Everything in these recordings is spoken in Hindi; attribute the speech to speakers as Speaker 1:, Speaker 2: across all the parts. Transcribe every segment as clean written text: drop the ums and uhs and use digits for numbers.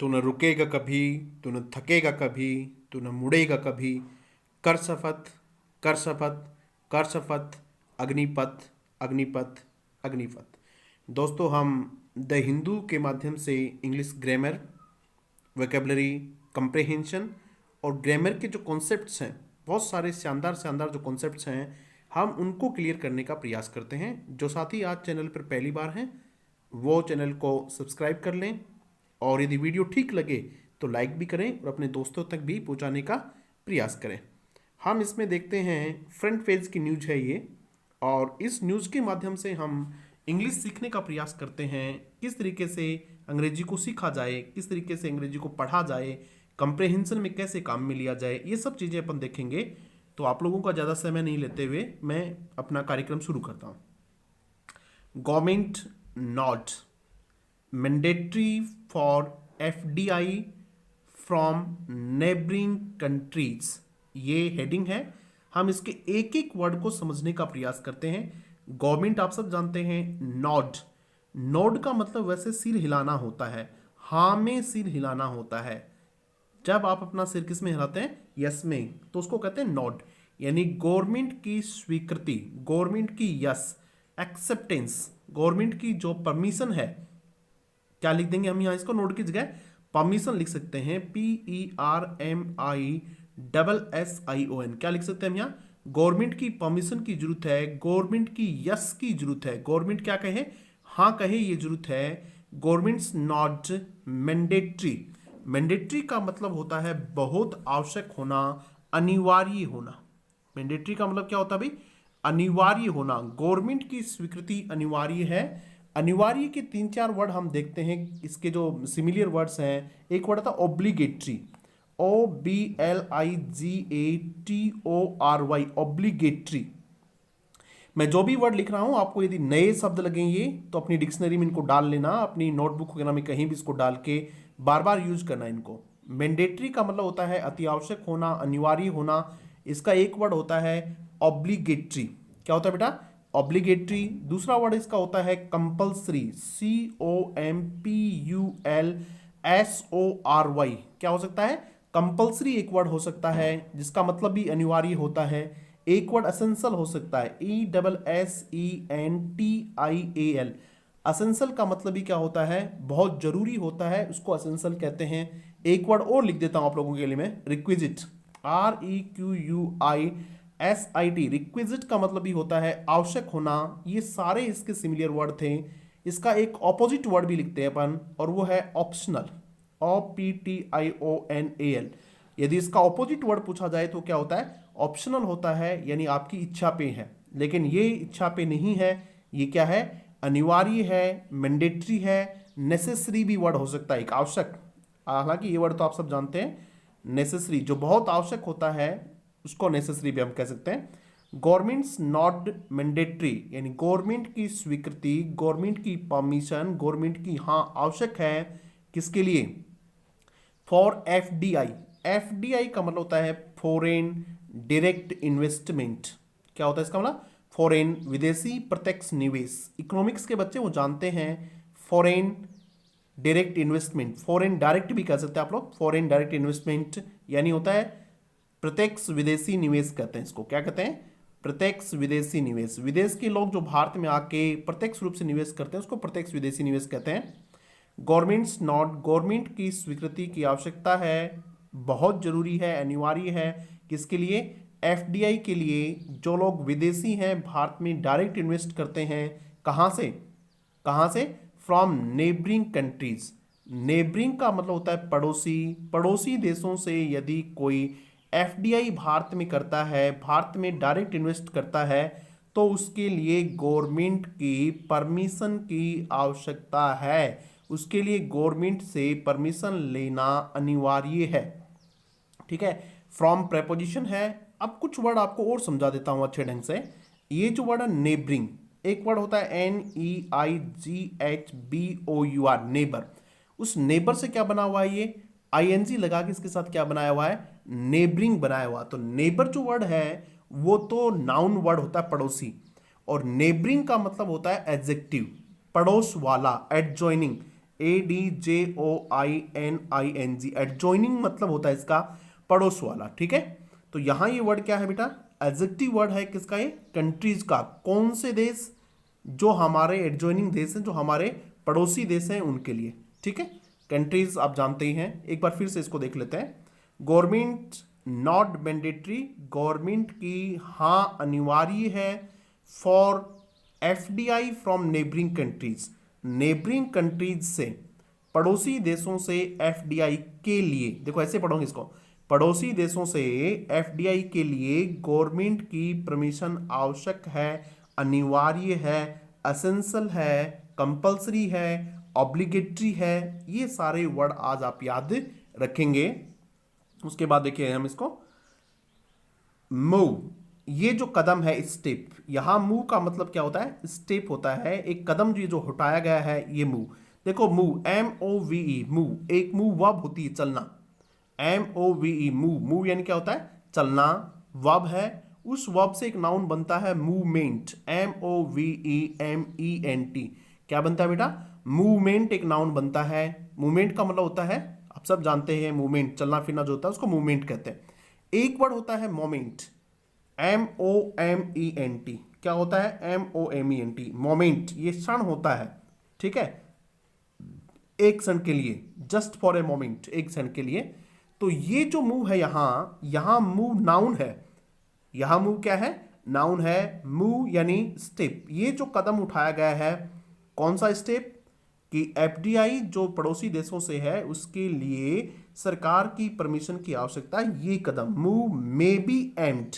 Speaker 1: तू न रुकेगा कभी, तू न थकेगा कभी, तू न मुड़ेगा कभी। कर शपथ, कर शपथ, कर शपथ। अग्निपथ, अग्निपथ, अग्निपथ। दोस्तों, हम द हिंदू के माध्यम से इंग्लिश ग्रामर, वोकेबलरी, कंप्रहेंशन और ग्रामर के जो कॉन्सेप्ट्स हैं, बहुत सारे शानदार शानदार जो कॉन्सेप्ट्स हैं, हम उनको क्लियर करने का प्रयास करते हैं। जो साथी आज चैनल पर पहली बार हैं वो चैनल को सब्सक्राइब कर लें, और यदि वीडियो ठीक लगे तो लाइक भी करें और अपने दोस्तों तक भी पहुंचाने का प्रयास करें। हम इसमें देखते हैं फ्रंट पेज की न्यूज है ये, और इस न्यूज के माध्यम से हम इंग्लिश सीखने का प्रयास करते हैं। किस तरीके से अंग्रेजी को सीखा जाए, किस तरीके से अंग्रेजी को पढ़ा जाए, कंप्रहेंशन में कैसे काम में लिया जाए, ये सब चीज़ें अपन देखेंगे। तो आप लोगों का ज़्यादा समय नहीं लेते हुए मैं अपना कार्यक्रम शुरू करता हूँ। Government not mandatory for FDI from neighbouring countries, ये हेडिंग है। हम इसके एक एक वर्ड को समझने का प्रयास करते हैं। गवर्नमेंट आप सब जानते हैं। नॉड, नोड का मतलब वैसे सिर हिलाना होता है, हाँ में सिर हिलाना होता है। जब आप अपना सिर किस में हिलाते हैं? यस में, तो उसको कहते हैं नॉड। यानी गवर्नमेंट की स्वीकृति, गवर्नमेंट की यस, एक्सेप्टेंस, गवर्नमेंट की जो परमिशन है, क्या लिख देंगे हम यहाँ? इसको नोड की जगह परमिशन लिख सकते हैं। PERMISSION, क्या लिख सकते हैं हम यहाँ? गवर्नमेंट की परमिशन की जरूरत है, गवर्नमेंट की यस की जरूरत है। गवर्नमेंट क्या कहे? हाँ कहे, ये जरूरत है। गवर्नमेंट्स नॉट मैंडेटरी, मैंडेटरी का मतलब होता है बहुत आवश्यक होना, अनिवार्य होना। मैंडेटरी का मतलब क्या होता है भाई? अनिवार्य होना। गवर्नमेंट की स्वीकृति अनिवार्य है। अनिवार्य के तीन चार वर्ड हम देखते हैं, इसके जो सिमिलियर वर्ड्स हैं। एक वर्ड था ऑब्लिगेटरी, OBLIGATORY, ऑब्लिगेटरी। मैं जो भी वर्ड लिख रहा हूं, आपको यदि नए शब्द लगेंगे तो अपनी डिक्शनरी में इनको डाल लेना, अपनी नोटबुक वगैरह में कहीं भी इसको डाल के बार बार यूज करना इनको। मैंडेटरी का मतलब होता है अति आवश्यक होना, अनिवार्य होना। इसका एक वर्ड होता है ऑब्लिगेटरी। क्या होता है बेटा? ऑब्लिगेटरी। दूसरा वर्ड इसका होता है कंपल्सरी, COMPULSORY। क्या हो सकता है? कंपल्सरी एक वर्ड हो सकता है जिसका मतलब भी अनिवार्य होता है। एक वर्ड असेंशियल हो सकता है, ESSENTIAL। असेंशियल का मतलब भी क्या होता है? बहुत जरूरी होता है, उसको असेंशियल कहते हैं। एक वर्ड और लिख देता हूं आप लोगों के लिए मैं, रिक्विजिट, REQUISIT। रिक्विजिट का मतलब भी होता है आवश्यक होना। ये सारे इसके सिमिलियर वर्ड थे। इसका एक ऑपोजिट वर्ड भी लिखते हैं अपन, और वो है ऑप्शनल, OPTIONAL। यदि इसका ऑपोजिट वर्ड पूछा जाए तो क्या होता है? ऑप्शनल होता है, यानी आपकी इच्छा पे है। लेकिन ये इच्छा पे नहीं है, ये क्या है? अनिवार्य है, मैंडेटरी है, नेसेसरी भी वर्ड हो सकता है, एक आवश्यक। हालांकि ये वर्ड तो आप सब जानते हैं, नेसेसरी जो बहुत आवश्यक होता है उसको नेसेसरी भी हम कह सकते हैं। गवर्नमेंट्स नॉट मैंडेटरी, यानी गवर्नमेंट की स्वीकृति, गवर्नमेंट की परमिशन, गवर्नमेंट की हाँ आवश्यक है। किसके लिए? For FDI. एफडीआई का मतलब होता है फॉरेन डायरेक्ट इन्वेस्टमेंट। क्या होता है इसका मतलब? फॉरेन, विदेशी प्रत्यक्ष निवेश। इकोनॉमिक्स के बच्चे वो जानते हैं। Foreign direct investment, foreign direct भी कह सकते हैं आप लोग। फॉरेन डायरेक्ट इन्वेस्टमेंट यानी होता है प्रत्यक्ष विदेशी निवेश, कहते हैं इसको। क्या कहते हैं? प्रत्यक्ष विदेशी निवेश। विदेश के लोग जो भारत में आके प्रत्यक्ष रूप से निवेश करते हैं उसको प्रत्यक्ष विदेशी निवेश कहते हैं। गवर्नमेंट्स नॉट, गवर्नमेंट की स्वीकृति की आवश्यकता है, बहुत जरूरी है, अनिवार्य है। किसके लिए? एफडीआई के लिए। जो लोग विदेशी हैं भारत में डायरेक्ट इन्वेस्ट करते हैं, कहाँ से? कहाँ से? From neighbouring countries. नेबरिंग का मतलब होता है पड़ोसी। पड़ोसी देशों से यदि कोई एफडीआई भारत में करता है, भारत में डायरेक्ट इन्वेस्ट करता है, तो उसके लिए गवर्नमेंट की परमिशन की आवश्यकता है। उसके लिए गवर्नमेंट से परमिशन लेना अनिवार्य है। ठीक है। फ्रॉम प्रेपोजिशन है। अब कुछ वर्ड आपको और समझा देता हूं अच्छे ढंग से। ये जो वर्ड है नेबरिंग, एक वर्ड होता है NEIGHBOUR, नेबर। उस नेबर से क्या बना हुआ है? ये ING लगा के इसके साथ क्या बनाया हुआ है? नेबरिंग बनाया हुआ। तो नेबर जो वर्ड है वो तो नाउन वर्ड होता है, पड़ोसी। और नेबरिंग का मतलब होता है एडजेक्टिव, पड़ोस वाला, एडजॉइनिंग। ADJOINING, एडजॉइनिंग मतलब होता है इसका पड़ोस वाला, ठीक है। तो यहां ये वर्ड क्या है बेटा, एडजेक्टिव वर्ड है किसका, ये कंट्रीज का। कौन से देश, जो हमारे एडजॉइनिंग देश हैं, जो हमारे पड़ोसी देश हैं उनके लिए, ठीक है। कंट्रीज आप जानते ही हैं, एक बार फिर से इसको देख लेते हैं। गवर्नमेंट नॉट मैंडेटरी, गवर्नमेंट की हाँ अनिवार्य है, for FDI from neighbouring countries, neighbouring countries से, पड़ोसी देशों से FDI के लिए, देखो ऐसे पढ़ोगे इसको, पड़ोसी देशों से FDI के लिए गवर्नमेंट की परमिशन आवश्यक है, अनिवार्य है, असेंशियल है, कंपल्सरी है, ऑब्लिगेटरी है। ये सारे वर्ड आज आप याद रखेंगे। उसके बाद देखिए हम इसको, मूव, ये जो कदम है, स्टेप, यहां मूव का मतलब क्या होता है, स्टेप होता है, एक कदम जो हटाया गया है, ये मूव। देखो मूव, MOVE, मूव, एक मूव वर्ब होती है, चलना, MOVE, मूव, मूव यानी क्या होता है, चलना, वर्ब है, उस वर्ब से एक नाउन बनता है मूवमेंट, MOVEMENT, क्या बनता है बेटा, मूवमेंट एक नाउन बनता है। मूवमेंट का मतलब होता है, आप सब जानते हैं, मूवमेंट चलना फिरना जो होता है उसको मूवमेंट कहते हैं। एक वर्ड होता है मोमेंट, MOMENT, क्या होता है, MOMENT, मोमेंट, ये क्षण होता है, ठीक है, एक क्षण के लिए, जस्ट फॉर ए मोमेंट, एक क्षण के लिए। तो ये जो मूव है यहां मूव नाउन है, यहां मूव क्या है, नाउन है, मूव यानी स्टेप, ये जो कदम उठाया गया है, कौन सा स्टेप, कि FDI जो पड़ोसी देशों से है उसके लिए सरकार की परमिशन की आवश्यकता है, ये कदम, move may be aimed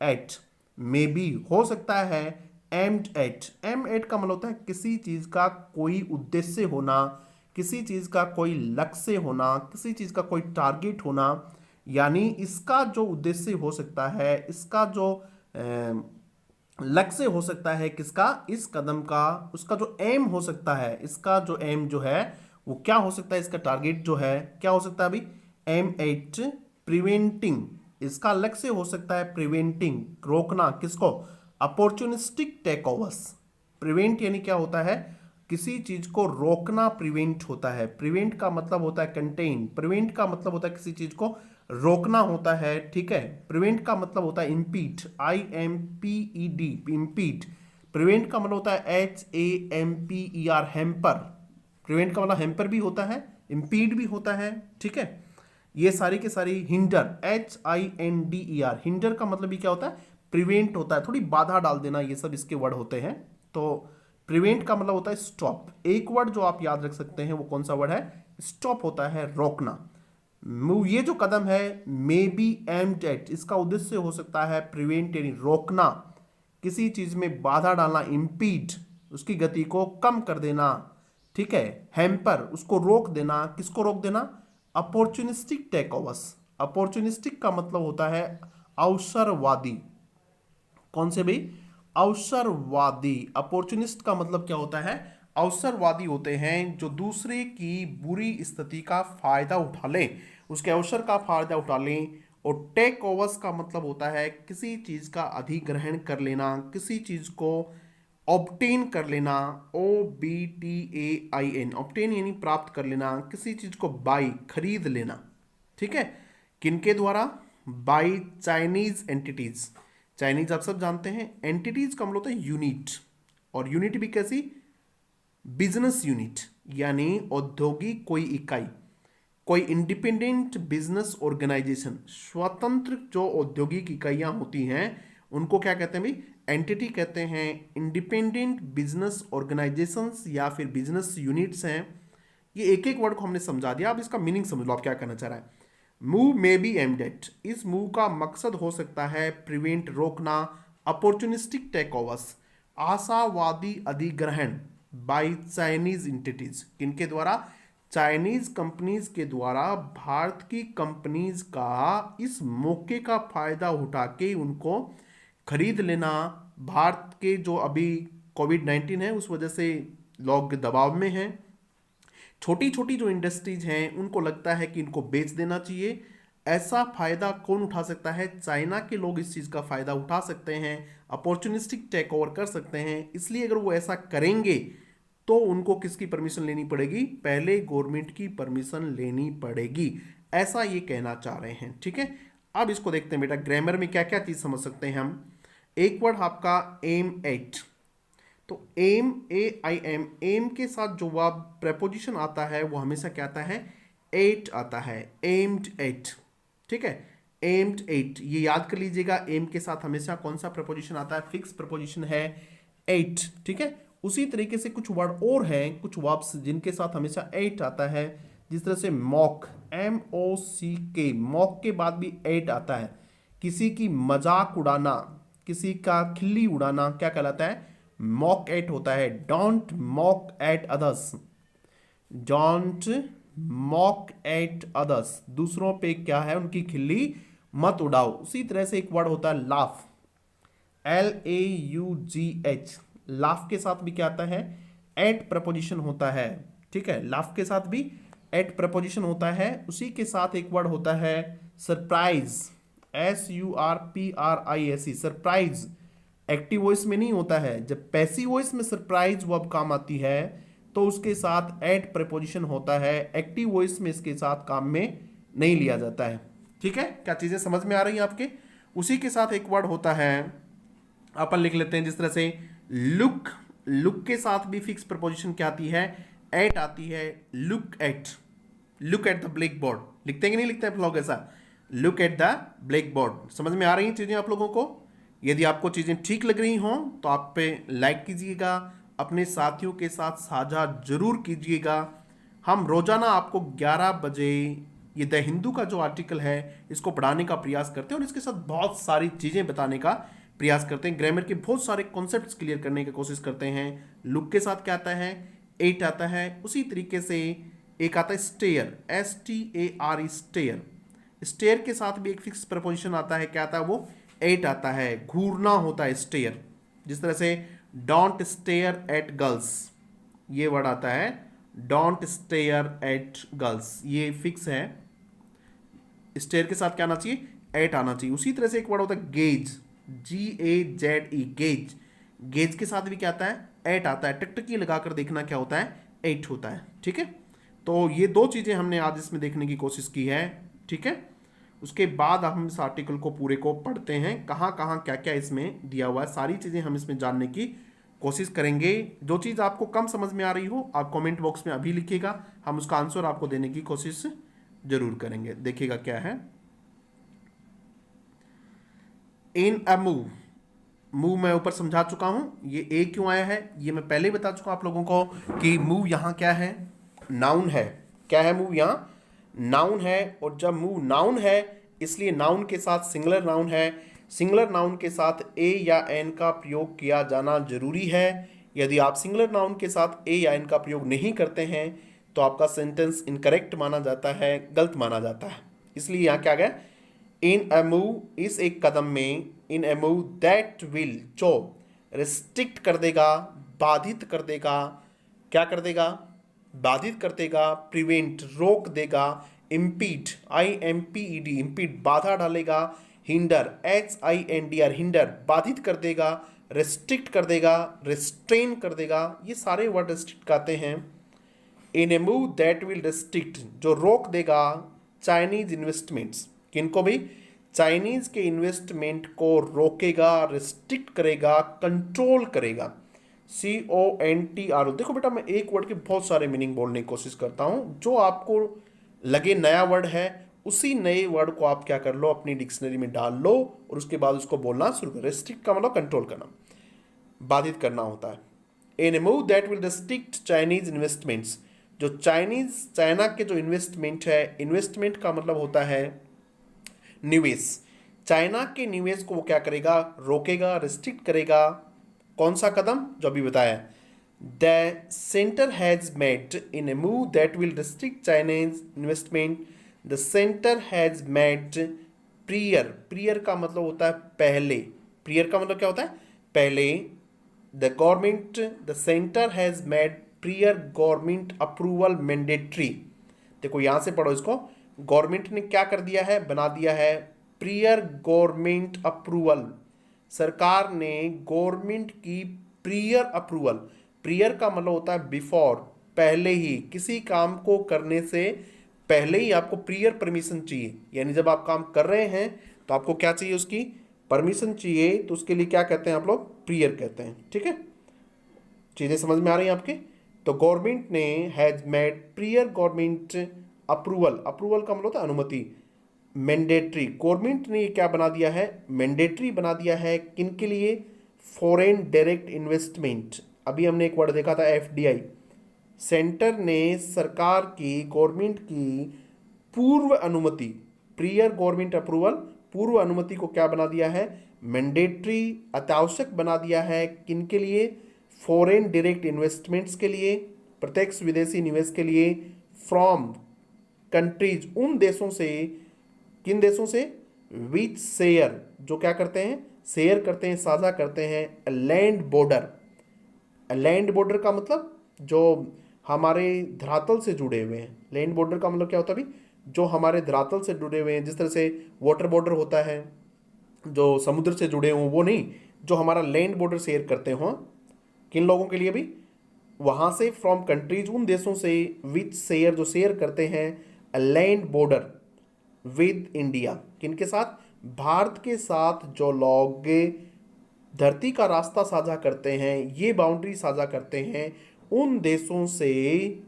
Speaker 1: at, may be हो सकता है, एम्ड एट, एम एट का मतलब होता है किसी चीज का कोई उद्देश्य होना, किसी चीज का कोई लक्ष्य होना, किसी चीज का कोई टारगेट होना, यानी इसका जो उद्देश्य हो सकता है, इसका जो लक्ष्य हो सकता है, किसका, इस कदम का, उसका जो एम हो सकता है, इसका जो एम जो है वो क्या हो सकता है, इसका टारगेट जो है क्या हो सकता है अभी, M8 प्रिवेंटिंग, इसका लक्ष्य हो सकता है प्रिवेंटिंग, रोकना, किसको, अपॉर्चुनिस्टिक टेक ओवर्स। प्रिवेंट यानी क्या होता है, किसी चीज को रोकना, प्रिवेंट होता है, प्रिवेंट का मतलब होता है कंटेन, प्रिवेंट का मतलब होता है किसी चीज को रोकना होता है, ठीक है। प्रिवेंट का मतलब होता है इम्पीड, IMPED, इम्पीड। प्रिवेंट का मतलब होता है HAMPER, हैम्पर, प्रिवेंट का मतलब हैम्पर भी होता है, इम्पीड भी होता है, ठीक है। ये सारी के सारी, हिंडर, HINDER, हिंडर का मतलब भी क्या होता है, प्रिवेंट होता है, थोड़ी बाधा डाल देना, ये सब इसके वर्ड होते हैं। तो प्रिवेंट का मतलब होता है स्टॉप। एक वर्ड जो आप याद रख सकते हैं वो कौन सा वर्ड है, स्टॉप होता है, रोकना। मूव, ये जो कदम है, मे बी एम्ड एट, इसका उद्देश्य हो सकता है प्रिवेंट यानी रोकना, किसी चीज में बाधा डालना, इम्पीड, उसकी गति को कम कर देना, ठीक है। हैम्पर, उसको रोक देना, किसको रोक देना, अपॉर्चुनिस्टिक टेक ओवर्स। अपॉर्चुनिस्टिक का मतलब होता है अवसरवादी, कौन से भाई, अवसरवादी। अपॉर्चुनिस्ट का मतलब क्या होता है, अवसरवादी होते हैं, जो दूसरे की बुरी स्थिति का फायदा उठा लें, उसके अवसर का फायदा उठा लें। और टेक ओवर्स का मतलब होता है किसी चीज का अधिग्रहण कर लेना, किसी चीज को ऑब्टेन कर लेना, OBTAIN, ऑब्टेन यानी प्राप्त कर लेना, किसी चीज को बाई, खरीद लेना, ठीक है। किनके द्वारा, बाई चाइनीज एंटिटीज, चाइनीज आप सब जानते हैं, एंटिटीज का मतलब होता है यूनिट, और यूनिट भी कैसी, बिजनेस यूनिट, यानी औद्योगिक कोई इकाई, कोई इंडिपेंडेंट बिजनेस ऑर्गेनाइजेशन, स्वतंत्र जो औद्योगिक इकाइयां होती हैं उनको क्या कहते हैं भाई, एंटिटी कहते हैं। इंडिपेंडेंट बिजनेस ऑर्गेनाइजेशंस या फिर बिजनेस यूनिट्स हैं। ये एक एक वर्ड को हमने समझा दिया, अब इसका मीनिंग समझ लो आप क्या कहना चाह रहा है। Move may be aimed eight, इस मूव का मकसद हो सकता है प्रिवेंट, रोकना, अपॉर्चुनिस्टिक टेक ओवर्स, आशावादी अधिग्रहण, बाय चाइनीज इंटिटीज, किनके द्वारा, चाइनीज कंपनीज के द्वारा भारत की कंपनीज का इस मौके का फायदा उठा के उनको खरीद लेना। भारत के जो अभी कोविड-19 है उस वजह से लोग दबाव में हैं, छोटी छोटी जो इंडस्ट्रीज हैं उनको लगता है कि इनको बेच देना चाहिए। ऐसा फायदा कौन उठा सकता है, चाइना के लोग इस चीज का फायदा उठा सकते हैं, अपॉर्चुनिस्टिक टेक ओवर कर सकते हैं। इसलिए अगर वो ऐसा करेंगे तो उनको किसकी परमिशन लेनी पड़ेगी? पहले गवर्नमेंट की परमिशन लेनी पड़ेगी, ऐसा ये कहना चाह रहे हैं। ठीक है, अब इसको देखते हैं बेटा, ग्रामर में क्या क्या चीज समझ सकते हैं हम। एक वर्ड आपका एम एट, तो aim, A I M, aim के साथ जो वर्ब प्रेपोजिशन आता है वो हमेशा क्या आता है? एट आता है, एम्ड एट। ठीक है, एम्ड एट, ये याद कर लीजिएगा, एम के साथ हमेशा कौन सा प्रपोजिशन आता है? फिक्स प्रपोजिशन है एट। ठीक है, उसी तरीके से कुछ वर्ड और हैं, कुछ वर्ब्स जिनके साथ हमेशा एट आता है, जिस तरह से मॉक, एम ओ सी के, मॉक के बाद भी एट आता है। किसी की मजाक उड़ाना, किसी का खिल्ली उड़ाना क्या कहलाता है? मॉक एट होता है। Don't mock at others, don't mock at others, दूसरों पे क्या है? उनकी खिल्ली मत उड़ाओ। उसी तरह से एक वर्ड होता है laugh, L A you ji H, laugh के साथ भी क्या आता है? एट प्रपोजिशन होता है। ठीक है, लाफ के साथ भी एट प्रपोजिशन होता है। उसी के साथ एक वर्ड होता है surprise, S U R P R I S E, surprise active voice में नहीं होता है। जब पैसिव वॉइस में सरप्राइज वर्ब काम आती है तो उसके साथ एट प्रपोजिशन होता है। एक्टिव वॉइस में इसके साथ काम में नहीं लिया जाता है। ठीक है, क्या चीजें समझ में आ रही हैं आपके? उसी के साथ एक वर्ड होता है, अपन लिख लेते हैं जिस तरह से लुक, लुक के साथ भी फिक्स प्रपोजिशन क्या आती है? एट आती है। Look at, look at the black board, लिखते हैं कि नहीं लिखते हैं आप लोग ऐसा? Look at the black board. समझ में आ रही हैं चीजें आप लोगों को? यदि आपको चीजें ठीक लग रही हों तो आप पे लाइक कीजिएगा, अपने साथियों के साथ साझा जरूर कीजिएगा। हम रोजाना आपको 11 बजे ये द हिंदू का जो आर्टिकल है इसको पढ़ाने का प्रयास करते हैं और इसके साथ बहुत सारी चीजें बताने का प्रयास करते हैं। ग्रामर के बहुत सारे कॉन्सेप्ट्स क्लियर करने की कोशिश करते हैं। लुक के साथ क्या आता है? एट आता है। उसी तरीके से एक आता है stare, S T A R E, stare, stare के साथ भी एक फिक्स प्रपोजिशन आता है, क्या आता है वो? एट आता है। घूरना होता है स्टेयर, जिस तरह से डोंट स्टेयर एट गर्ल्स, ये वर्ड आता है डोंट स्टेयर एट गर्ल्स, ये फिक्स है। स्टेयर के साथ क्या आना चाहिए? एट आना चाहिए। उसी तरह से एक वर्ड होता है गेज, जी ए जेड ई, गेज, गेज के साथ भी क्या आता है? एट आता है। टकटकी लगाकर देखना क्या होता है? एट होता है। ठीक है, तो ये दो चीजें हमने आज इसमें देखने की कोशिश की है। ठीक है, उसके बाद हम इस आर्टिकल को पूरे को पढ़ते हैं, कहाँ कहाँ क्या क्या इसमें दिया हुआ है, सारी चीजें हम इसमें जानने की कोशिश करेंगे। जो चीज आपको कम समझ में आ रही हो आप कमेंट बॉक्स में अभी लिखिएगा, हम उसका आंसर आपको देने की कोशिश जरूर करेंगे। देखिएगा क्या है। इन अ मूव, मूव मैं ऊपर समझा चुका हूं, ये ए क्यों आया है ये मैं पहले ही बता चुका हूं आप लोगों को कि मूव यहां क्या है? नाउन है। क्या है? मूव यहां नाउन है। और जब मूव नाउन है इसलिए नाउन के साथ सिंगुलर नाउन है, सिंगुलर नाउन के साथ ए या एन का प्रयोग किया जाना जरूरी है। यदि आप सिंगुलर नाउन के साथ ए या एन का प्रयोग नहीं करते हैं तो आपका सेंटेंस इनकरेक्ट माना जाता है, गलत माना जाता है। इसलिए यहां क्या गया? इन अ मूव, इस एक कदम में, इन अ मूव दैट विल, जो रिस्ट्रिक्ट कर देगा, बाधित कर देगा, क्या कर देगा? बाधित कर देगा, प्रिवेंट रोक देगा, impede, I M P E D, impede बाधा डालेगा, hinder, H I N D R, hinder बाधित कर देगा, रेस्ट्रिक्ट कर देगा, रिस्ट्रेन कर देगा, ये सारे वर्ड रिस्ट्रिक्ट आते हैं। इन a move that will restrict, जो रोक देगा चाइनीज इन्वेस्टमेंट्स, किनको भी? चाइनीज के इन्वेस्टमेंट को रोकेगा, रिस्ट्रिक्ट करेगा, कंट्रोल करेगा। CONTRO, देखो बेटा मैं एक वर्ड के बहुत सारे मीनिंग बोलने की कोशिश करता हूं, जो आपको लगे नया वर्ड है उसी नए वर्ड को आप क्या कर लो, अपनी डिक्शनरी में डाल लो और उसके बाद उसको बोलना शुरू करो। रिस्ट्रिक्ट का मतलब कंट्रोल करना, बाधित करना होता है। In a move that will restrict Chinese investments, जो चाइना के जो इन्वेस्टमेंट है, इन्वेस्टमेंट का मतलब होता है निवेश, चाइना के निवेश को वो क्या करेगा? रोकेगा, रिस्ट्रिक्ट करेगा। कौन सा कदम? जो अभी बताया, the centre has made in a move that will restrict Chinese investment, the centre has made prior, prior का मतलब होता है पहले, प्रियर का मतलब क्या होता है? पहले। The government, the centre has made prior government approval mandatory, देखो यहां से पढ़ो इसको, गवर्नमेंट ने क्या कर दिया है? बना दिया है प्रियर गवर्नमेंट अप्रूवल, सरकार ने गवर्नमेंट की प्रियर अप्रूवल, प्रियर का मतलब होता है बिफोर, पहले ही, किसी काम को करने से पहले ही आपको प्रियर परमिशन चाहिए, यानी जब आप काम कर रहे हैं तो आपको क्या चाहिए, उसकी परमिशन चाहिए, तो उसके लिए क्या कहते हैं आप लोग, प्रियर कहते हैं। ठीक है, चीजें समझ में आ रही हैं आपके। तो गवर्नमेंट ने has made prior government approval, approval का मतलब होता है अनुमति, मैंडेटरी, गवर्नमेंट ने ये क्या बना दिया है, मैंडेटरी बना दिया है, किन के लिए, फॉरेन डायरेक्ट इन्वेस्टमेंट। अभी हमने एक वर्ड देखा था एफडीआई, सेंटर ने सरकार की, गवर्नमेंट की पूर्व अनुमति, प्रियर गवर्नमेंट अप्रूवल, पूर्व अनुमति को क्या बना दिया है, मैंडेटरी, अत्यावश्यक बना दिया है, किन के लिए, फॉरेन डायरेक्ट इन्वेस्टमेंट्स के लिए, प्रत्यक्ष विदेशी निवेश के लिए, फ्रॉम कंट्रीज, उन देशों से, किन देशों से, विच शेयर, जो क्या करते हैं, शेयर करते हैं, साझा करते हैं लैंड बॉर्डर। लैंड बॉर्डर का मतलब जो हमारे धरातल से जुड़े हुए हैं, लैंड बॉर्डर का मतलब क्या होता है, अभी जो हमारे धरातल से जुड़े हुए हैं, जिस तरह से वाटर बॉर्डर होता है जो समुद्र से जुड़े हों, वो नहीं, जो हमारा लैंड बॉर्डर शेयर करते हों, किन लोगों के लिए भी, वहां से, फ्रॉम कंट्रीज, उन देशों से, विच शेयर, जो शेयर करते हैं लैंड बॉर्डर विद इंडिया, किनके साथ, भारत के साथ, जो लोग धरती का रास्ता साझा करते हैं, ये बाउंड्री साझा करते हैं, उन देशों से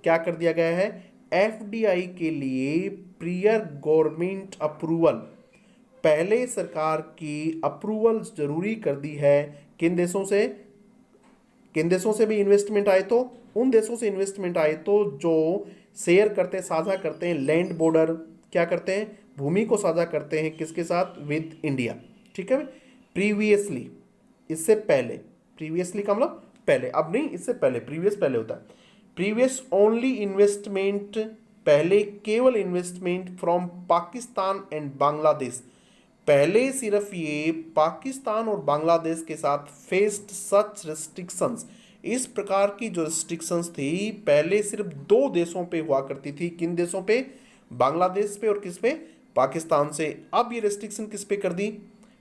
Speaker 1: क्या कर दिया गया है, एफडीआई के लिए प्रियर गवर्नमेंट अप्रूवल, पहले सरकार की अप्रूवल जरूरी कर दी है, किन देशों से, किन देशों से भी इन्वेस्टमेंट आए तो, उन देशों से इन्वेस्टमेंट आए तो जो शेयर करते हैं, साझा करते हैं लैंड बॉर्डर, क्या करते हैं, भूमि को साझा करते हैं, किसके साथ, विद इंडिया। ठीक है, प्रीवियसली, इससे पहले, प्रीवियसली का मतलब पहले, अब नहीं, इससे पहले, प्रीवियस पहले होता है, प्रीवियस ओनली इन्वेस्टमेंट, पहले केवल investment from Pakistan and Bangladesh, पहले सिर्फ ये पाकिस्तान और बांग्लादेश के साथ फेस्ड सच रिस्ट्रिक्शंस, इस प्रकार की जो रिस्ट्रिक्शंस थी पहले सिर्फ दो देशों पे हुआ करती थी, किन देशों पे, बांग्लादेश पे और किस पे, पाकिस्तान से। अब ये रिस्ट्रिक्शन किस पे कर दी,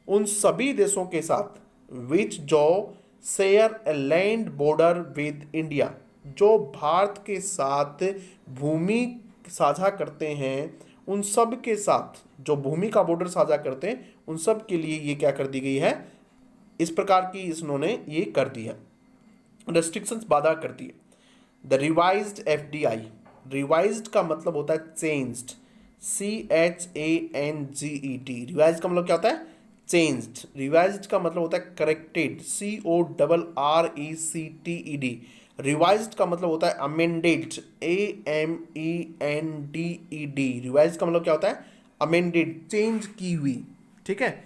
Speaker 1: उन सभी देशों के साथ विच जो share a land border with India, जो भारत के साथ भूमि साझा करते हैं, उन सब के साथ, जो भूमि का बॉर्डर साझा करते हैं, उन सब के लिए ये क्या कर दी गई है, इस प्रकार की इन्होंने ये कर दी है, रेस्ट्रिक्शंस, बाधा कर दी है। द रिवाइज्ड एफडीआई, रिवाइज्ड का मतलब होता है चेंज्ड, CHANGED, रिवाइज्ड का मतलब क्या होता है, चेंज्ड, रिवाइज्ड का मतलब होता है करेक्टेड, CORRECTED, रिवाइज्ड का मतलब होता है अमेंडेड, AMENDED, रिवाइज्ड का मतलब क्या होता है, अमेंडेड, चेंज की हुई। ठीक है,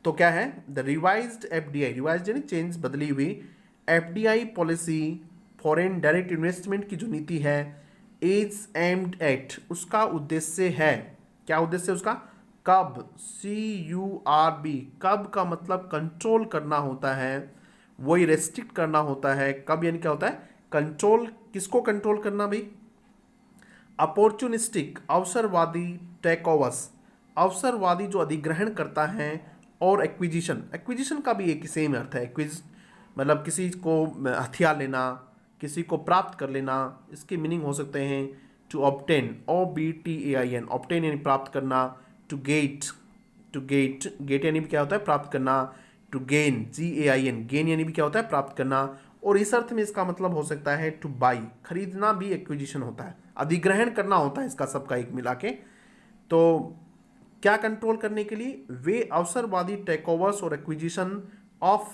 Speaker 1: तो क्या है, द रिवाइज्ड एफडीआई, रिवाइज्ड यानी चेंज, बदली हुई, FDI policy, foreign direct investment की जो नीति है, इज एम्ड एट, उसका उद्देश्य है, क्या उद्देश्य है उसका, कब, CURB, कब का मतलब कंट्रोल करना होता है, वही रेस्ट्रिक्ट करना होता है, कब यानी क्या होता है, कंट्रोल, किसको कंट्रोल करना भाई, अपॉर्चुनिस्टिक, अवसरवादी, टेकओवर्स, अवसरवादी जो अधिग्रहण करता है, और एक्विजिशन, एक्विजिशन का भी एक सेम अर्थ है, एक्विज मतलब किसी को हथियार लेना, किसी को प्राप्त कर लेना, इसके मीनिंग हो सकते हैं टू ऑब्टेन, OBTAIN, ऑब्टेन यानी प्राप्त करना, to get, to get, get यानी भी क्या होता है, प्राप्त करना, टू गेन, GAIN, गेन यानी भी क्या होता है, प्राप्त करना, और इस अर्थ में इसका मतलब हो सकता है टू बाई, खरीदना भी एक्विजिशन होता है, अधिग्रहण करना होता है इसका सबका एक मिला के। तो क्या कंट्रोल करने के लिए, वे अवसरवादी टेकओवर्स और एक्विजिशन ऑफ,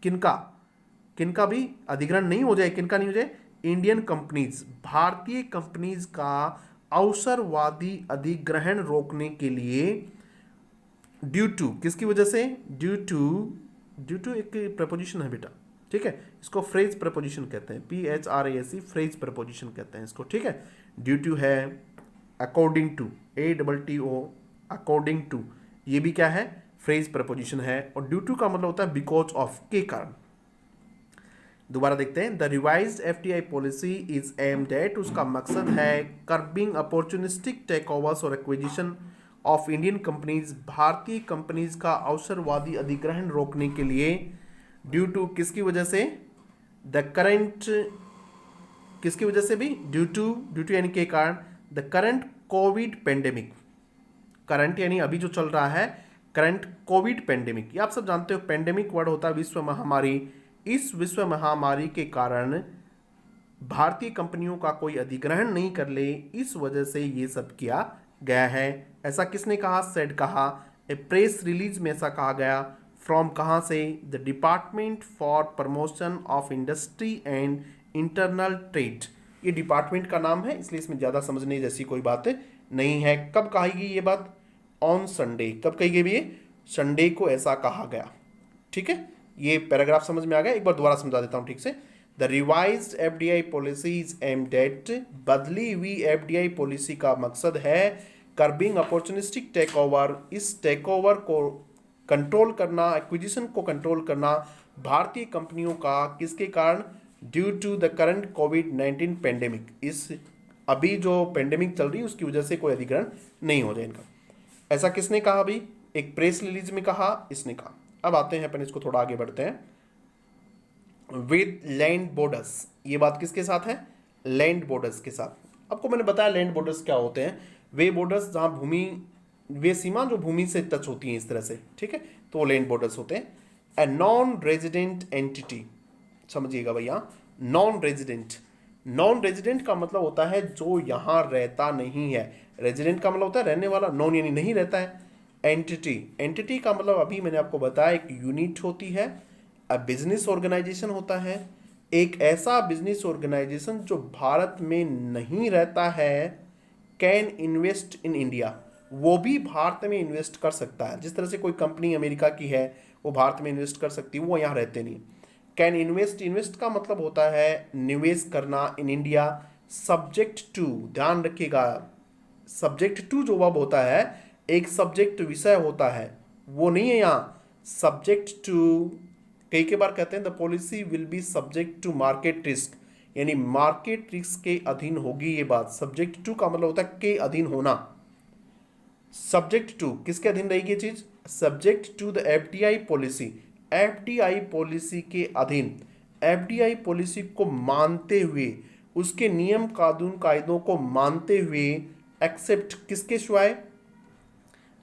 Speaker 1: किनका, किनका भी अधिग्रहण नहीं हो जाए, किनका नहीं हो जाए, इंडियन कंपनीज, भारतीय कंपनीज का अवसरवादी अधिग्रहण रोकने के लिए, ड्यू टू, किसकी वजह से, ड्यू टू, ड्यू टू एक प्रपोजिशन है बेटा, ठीक है, इसको फ्रेज प्रपोजिशन कहते हैं, PHRASE, फ्रेज प्रपोजिशन कहते हैं इसको। ठीक है, ड्यू टू है, according to, ATTO, according to, ये भी क्या है, फ्रेज प्रपोजिशन है, और ड्यू टू का मतलब होता है बिकॉज ऑफ, के कारण। दोबारा देखते हैं, the revised FDI policy is aimed eight, उसका मकसद है कर्बिंग अपॉर्चुनिस्टिक टेकओवर्स और एक्विजिशन ऑफ इंडियन कंपनीज, भारतीय कंपनीज का अवसरवादी अधिग्रहण रोकने के लिए, ड्यू टू, किसकी वजह से, द करंट, किसकी वजह से भी, ड्यू टू यानी के कारण, the current Covid pandemic, current यानी अभी जो चल रहा है, करंट कोविड पेंडेमिक, ये आप सब जानते हो पेंडेमिक वर्ड होता है विश्व महामारी। इस विश्व महामारी के कारण भारतीय कंपनियों का कोई अधिग्रहण नहीं कर ले, इस वजह से ये सब किया गया है। ऐसा किसने कहा, सेड कहा, ए प्रेस रिलीज में ऐसा कहा गया, फ्रॉम कहाँ से, the department for promotion of industry and internal trade, ये डिपार्टमेंट का नाम है, इसलिए इसमें ज़्यादा समझने जैसी कोई बात नहीं है। कब कही गई ये बात, ऑन संडे, कब कही गई ये, संडे को ऐसा कहा गया। ठीक है, ये पैराग्राफ समझ में आ गया, एक बार दोबारा समझा देता हूँ ठीक से। The revised FDI policy is aimed at, बदली हुई एफडीआई पॉलिसी का मकसद है कर्बिंग अपॉर्चुनिस्टिक टेक ओवर, इस टेक ओवर को कंट्रोल करना, एक्विजिशन को कंट्रोल करना भारतीय कंपनियों का, किसके कारण, ड्यू टू द करंट कोविड-19 पेंडेमिक, इस अभी जो पेंडेमिक चल रही है उसकी वजह से कोई अधिग्रहण नहीं हो जाए इनका। ऐसा किसने कहा अभी, एक प्रेस रिलीज में कहा, इसने कहा। अब आते हैं अपन इसको थोड़ा आगे बढ़ते हैं। विद लैंड बॉर्डर्स, ये बात किसके साथ है, लैंड बॉर्डर्स के साथ। आपको मैंने बताया लैंड बॉर्डर्स क्या होते हैं, वे बॉर्डर्स जहां भूमि, वे सीमा जो भूमि से टच होती हैं इस तरह से, ठीक है, तो वो लैंड बॉर्डर्स होते हैं। ए नॉन रेजिडेंट एंटिटी, समझिएगा भैया, नॉन रेजिडेंट, नॉन रेजिडेंट का मतलब होता है जो यहां रहता नहीं है, रेजिडेंट का मतलब होता है रहने वाला, नॉन यानी नहीं रहता है। एंटिटी, एंटिटी का मतलब अभी मैंने आपको बताया एक यूनिट होती है, बिजनेस ऑर्गेनाइजेशन होता है, एक ऐसा बिजनेस ऑर्गेनाइजेशन जो भारत में नहीं रहता है, कैन इन्वेस्ट इन इंडिया, वो भी भारत में इन्वेस्ट कर सकता है। जिस तरह से कोई कंपनी अमेरिका की है वो भारत में इन्वेस्ट कर सकती है, वो यहाँ रहते नहीं। कैन इन्वेस्ट, इन्वेस्ट का मतलब होता है निवेश करना इन इंडिया, सब्जेक्ट टू, ध्यान रखिएगा, सब्जेक्ट टू जो वर्ब होता है, एक सब्जेक्ट विषय होता है, वो नहीं है यहाँ, सब्जेक्ट टू, कई के बार कहते हैं the policy will be subject to market risk, यानी मार्केट रिस्क के अधीन होगी ये बात। सब्जेक्ट टू का मतलब होता है के अधीन होना, सब्जेक्ट टू किसके अधीन रहेगी ये चीज, subject to the FDI policy, FDI policy के अधीन, एफडीआई पॉलिसी को मानते हुए, उसके नियम कानून कायदों को मानते हुए, एक्सेप्ट किसके सिवाय,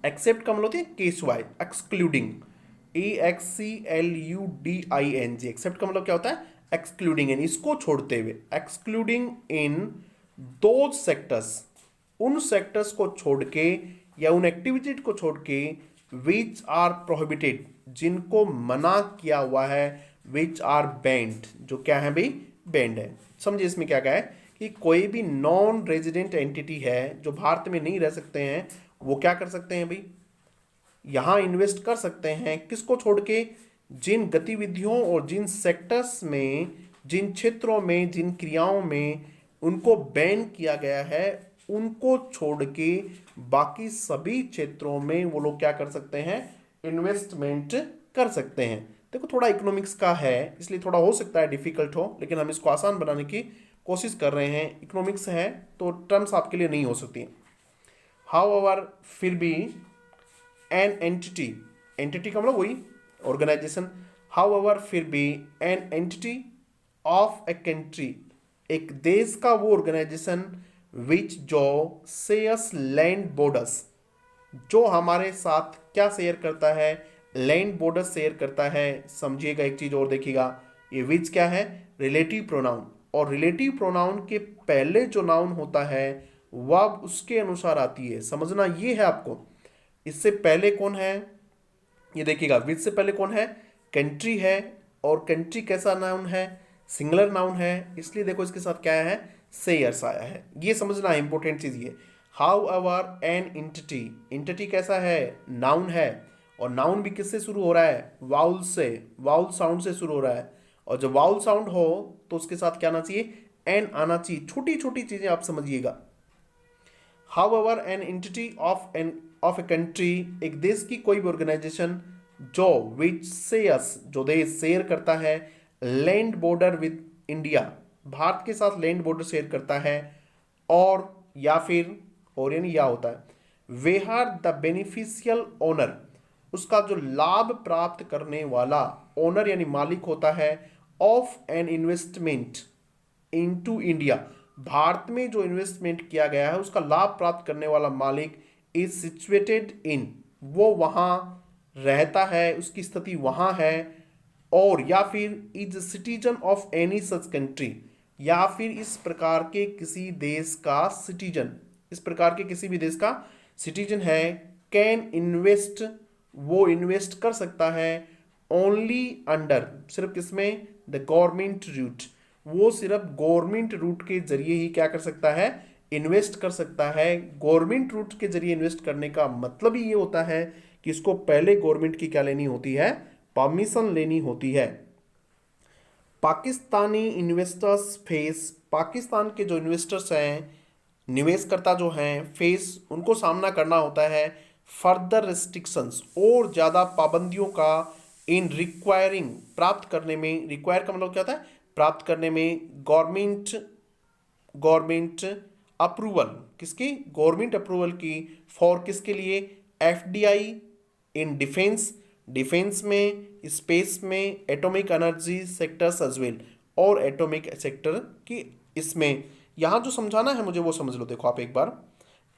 Speaker 1: एक्सेप्ट का मतलब होती है के सिवाय, एक्सक्लूडिंग, EXCLUDING, एक्सेप्ट का मतलब क्या होता है, एक्सक्लूडिंग, यानी इसको छोड़ते हुए, एक्सक्लूडिंग इन दो सेक्टर्स, उन सेक्टर्स को छोड़ के या उन एक्टिविटीज को छोड़ के, विच आर प्रोहिबिटेड, जिनको मना किया हुआ है, विच आर बैंड, जो क्या है भाई, बैंड है। समझिए इसमें क्या है कि कोई भी नॉन रेजिडेंट एंटिटी है जो भारत में नहीं रह सकते हैं, वो क्या कर सकते हैं भाई, यहां इन्वेस्ट कर सकते हैं, किसको छोड़ के, जिन गतिविधियों और जिन सेक्टर्स में, जिन क्षेत्रों में, जिन क्रियाओं में उनको बैन किया गया है, उनको छोड़ के बाकी सभी क्षेत्रों में वो लोग क्या कर सकते हैं, इन्वेस्टमेंट कर सकते हैं। देखो थोड़ा इकोनॉमिक्स का है इसलिए थोड़ा हो सकता है डिफिकल्ट हो, लेकिन हम इसको आसान बनाने की कोशिश कर रहे हैं। इकोनॉमिक्स है तो टर्म्स आपके लिए नहीं हो सकती। हाउएवर, फिर भी, एन एंटिटी, एंटिटी का मतलब वही ऑर्गेनाइजेशन, हाउएवर फिर भी, an entity of a country, एक देश का वो ऑर्गेनाइजेशन, विच जो शेयर्स लैंड बॉर्डर्स, जो हमारे साथ क्या शेयर करता है, लैंड बॉर्डर शेयर करता है। समझिएगा एक चीज और देखिएगा, ये विच क्या है, रिलेटिव प्रोनाउन, और रिलेटिव प्रोनाउन के पहले जो नाउन होता है वह उसके अनुसार आती है, समझना ये है आपको। इससे पहले कौन है, ये देखिएगा, विच से पहले कौन है, कंट्री है, और कंट्री कैसा नाउन है, सिंगुलर नाउन है, इसलिए देखो इसके साथ क्या है, शेयर्स आया है। ये समझना है, इंपॉर्टेंट चीज ये। However an entity, entity कैसा है, नाउन है, और नाउन भी किससे शुरू हो रहा है, वाउल से, वाउल साउंड से शुरू हो रहा है, और जब वाउल साउंड हो तो उसके साथ क्या आना चाहिए, एन आना चाहिए। छोटी छोटी चीजें आप समझिएगा। However an entity of a country, एक देश की कोई भी ऑर्गेनाइजेशन जो विच शेयर्स, जो देश शेयर करता है, land border with India, Bharat के साथ लैंड बॉर्डर शेयर करता है, और या फिर, और यानी या होता है, वे आर द बेनिफिशियल ओनर, उसका जो लाभ प्राप्त करने वाला, ओनर यानी मालिक होता है, of an investment into India, Bharat में जो इन्वेस्टमेंट किया गया है उसका लाभ प्राप्त करने वाला मालिक इज सिचुएटेड इन, वो वहां रहता है, उसकी स्थिति वहां है, और या फिर is citizen of any such country, या फिर इस प्रकार के किसी देश का सिटीजन, इस प्रकार के किसी भी देश का सिटीजन है, कैन इन्वेस्ट, वो इन्वेस्ट कर सकता है, ओनली अंडर, सिर्फ किसमें, द गवर्नमेंट रूट, वो सिर्फ गवर्नमेंट रूट के जरिए ही क्या कर सकता है, इन्वेस्ट कर सकता है। गवर्नमेंट रूट के जरिए इन्वेस्ट करने का मतलब ही ये होता है कि इसको पहले गवर्नमेंट की क्या लेनी होती है, परमिशन लेनी होती है। पाकिस्तानी इन्वेस्टर्स फेस, पाकिस्तान के जो इन्वेस्टर्स हैं, निवेशकर्ता जो हैं, फेस, उनको सामना करना होता है फर्दर रिस्ट्रिक्शंस, और ज़्यादा पाबंदियों का, इन रिक्वायरिंग, प्राप्त करने में, रिक्वायर का मतलब क्या होता है, प्राप्त करने में, गवर्नमेंट अप्रूवल, किसकी, गवर्नमेंट अप्रूवल की, फॉर किसके लिए, एफडीआई इन डिफेंस, डिफेंस में, स्पेस में, atomic energy sectors as well, और एटॉमिक सेक्टर की, इसमें यहाँ जो समझाना है मुझे वो समझ लो। देखो आप एक बार,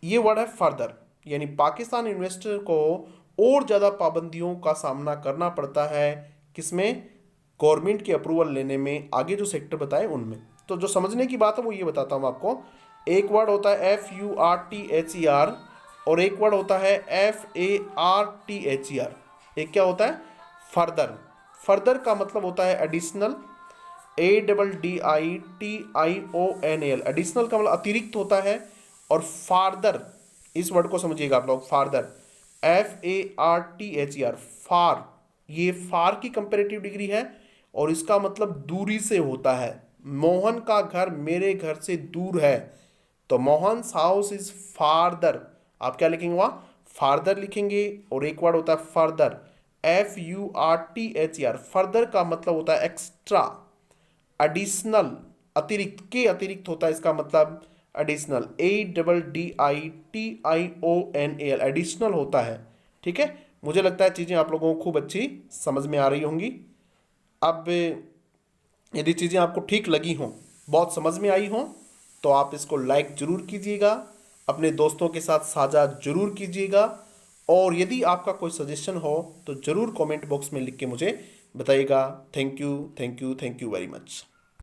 Speaker 1: ये वर्ड है फर्दर, यानी पाकिस्तान इन्वेस्टर को और ज़्यादा पाबंदियों का सामना करना पड़ता है, किसमें, गवर्नमेंट की अप्रूवल लेने में, आगे जो सेक्टर बताए उनमें। तो जो समझने की बात है वो ये बताता हूँ आपको। एक वर्ड होता है FURTHER, और एक वर्ड होता है FARTHER। एक क्या होता है, फर्दर। फर्दर का मतलब होता है एडिशनल, ADDITIONAL, एडिशनल का मतलब अतिरिक्त होता है, और फार्दर, इस वर्ड को समझिएगा आप लोग, फार्दर, FARTHER, फार, ये फार की कंपेरेटिव डिग्री है, और इसका मतलब दूरी से होता है। मोहन का घर मेरे घर से दूर है, तो मोहन्स हाउस इज फार्दर, आप क्या लिखेंगे वहाँ, फार्दर लिखेंगे। और एक वर्ड होता है फर्दर, FURTHER, फर्दर का मतलब होता है एक्स्ट्रा, एडिशनल, अतिरिक्त, के अतिरिक्त होता है इसका मतलब एडिशनल, ADDITIONAL, एडिशनल होता है। ठीक है, मुझे लगता है चीज़ें आप लोगों को खूब अच्छी समझ में आ रही होंगी। अब यदि चीज़ें आपको ठीक लगी हों, बहुत समझ में आई हों, तो आप इसको लाइक ज़रूर कीजिएगा, अपने दोस्तों के साथ साझा ज़रूर कीजिएगा, और यदि आपका कोई सजेशन हो तो ज़रूर कमेंट बॉक्स में लिख के मुझे बताइएगा। Thank you, thank you, thank you very much.